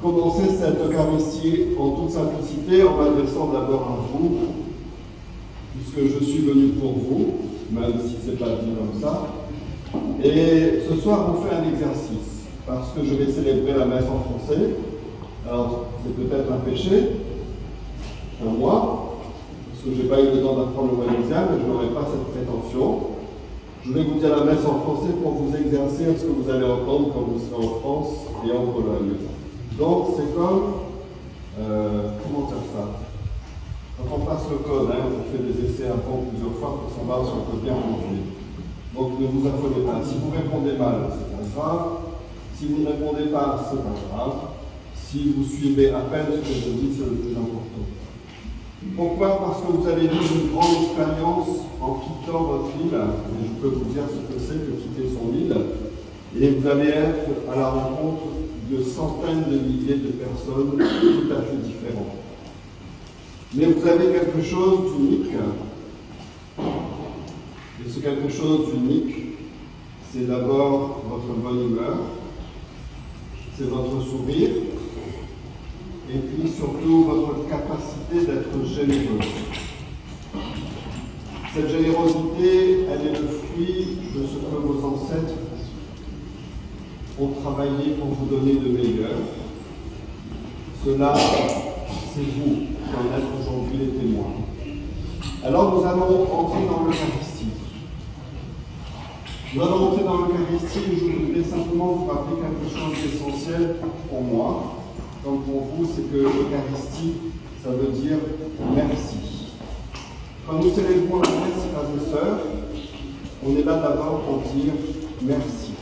commencer cette Eucharistie en toute simplicité en m'adressant d'abord à vous, puisque je suis venu pour vous, même si ce n'est pas dit comme ça. Et ce soir, on fait un exercice, parce que je vais célébrer la messe en français. Alors, c'est peut-être un péché, pour moi, parce que je n'ai pas eu le temps d'apprendre le Wallisien, mais je n'aurai pas cette prétention. Je vais vous dire la messe en français pour vous exercer à ce que vous allez entendre quand vous serez en France et en Pologne. Donc, c'est comme... comment dire ça? Quand on passe le code, on fait des essais avant plusieurs fois pour savoir si on peut bien conduire. Donc, ne vous affolez pas. Si vous répondez mal, c'est pas grave. Si vous ne répondez pas, c'est pas grave. Si vous suivez à peine ce que je dis, c'est le plus important. Pourquoi? Parce que vous allez vivre une grande expérience en quittant votre île, et je peux vous dire ce que c'est que quitter son île, et vous allez être à la rencontre de centaines de milliers de personnes tout à fait différentes. Mais vous avez quelque chose d'unique, et ce quelque chose d'unique, c'est d'abord votre bonne humeur, c'est votre sourire, et puis surtout votre capacité d'être généreux. Cette générosité, elle est le fruit de ce que vos ancêtres ont travaillé pour vous donner de meilleur. Cela, c'est vous qui en êtes aujourd'hui les témoins. Alors nous allons entrer dans l'Eucharistie. Nous allons entrer dans l'Eucharistie et je voudrais simplement vous rappeler quelque chose d'essentiel pour moi. Comme pour vous, c'est que l'Eucharistie, ça veut dire merci. Quand nous célébrons la messe, frères et sœurs, on est là d'abord pour dire merci.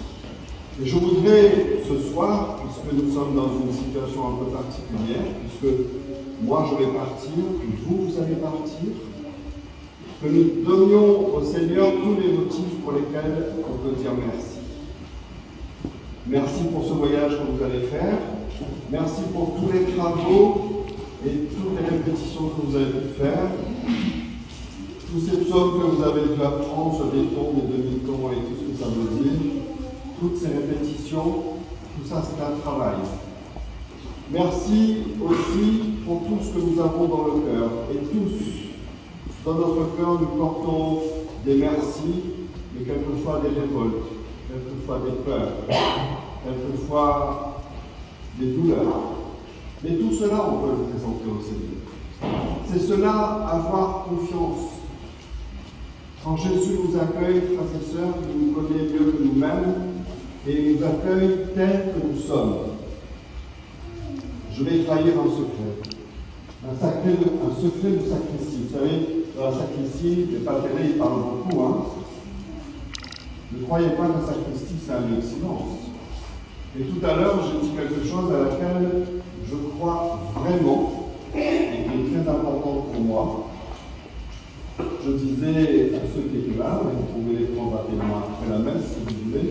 Et je voudrais ce soir, puisque nous sommes dans une situation un peu particulière, puisque moi je vais partir, vous allez partir, que nous donnions au Seigneur tous les motifs pour lesquels on peut dire merci. Merci pour ce voyage que vous allez faire. Merci pour tous les travaux et toutes les répétitions que vous avez pu faire. Tous ces psaumes que vous avez pu apprendre sur des tons, des demi-tons et tout ce que ça veut dire. Toutes ces répétitions, tout ça c'est un travail. Merci aussi pour tout ce que nous avons dans le cœur. Et tous, dans notre cœur, nous portons des merci, mais quelquefois des révoltes, quelquefois des peurs, quelquefois des douleurs. Mais tout cela, on peut le présenter au Seigneur. C'est cela, avoir confiance. Quand Jésus nous accueille, frères et sœurs, il nous connaît mieux que nous-mêmes et il nous accueille tels que nous sommes. Je vais trahir un secret. Un secret de sacristie. Vous savez, dans la sacristie, les patérés, ils parlent beaucoup. Ne croyez pas que la sacristie, c'est un lieu de silence. Et tout à l'heure, j'ai dit quelque chose à laquelle je crois vraiment et qui est très important pour moi. Je disais à ceux qui étaient là, et vous pouvez les prendre à témoin après la messe si vous voulez,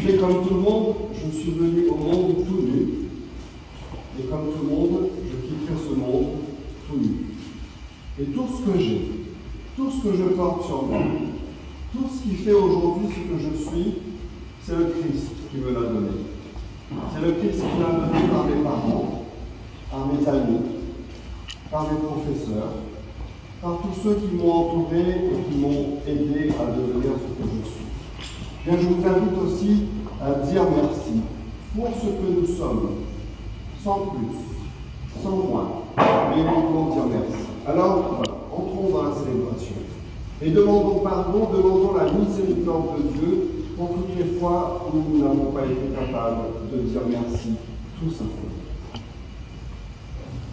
c'est comme tout le monde, je suis venu au monde tout nu, et comme tout le monde, je quitterai ce monde tout nu. Et tout ce que j'ai, tout ce que je porte sur moi, tout ce qui fait aujourd'hui ce que je suis, c'est le Christ qui me l'a donné. C'est le Christ qui l'a donné par mes parents, par mes amis, par mes professeurs, par tous ceux qui m'ont entouré et qui m'ont aidé à devenir ce que je suis. Bien, je vous invite aussi à dire merci pour ce que nous sommes, sans plus, sans moins, mais uniquement dire merci. Alors, voilà, entrons dans la célébration. Et demandons pardon, demandons la miséricorde de Dieu pour toutes les fois où nous n'avons pas été capables de dire merci, tout simplement.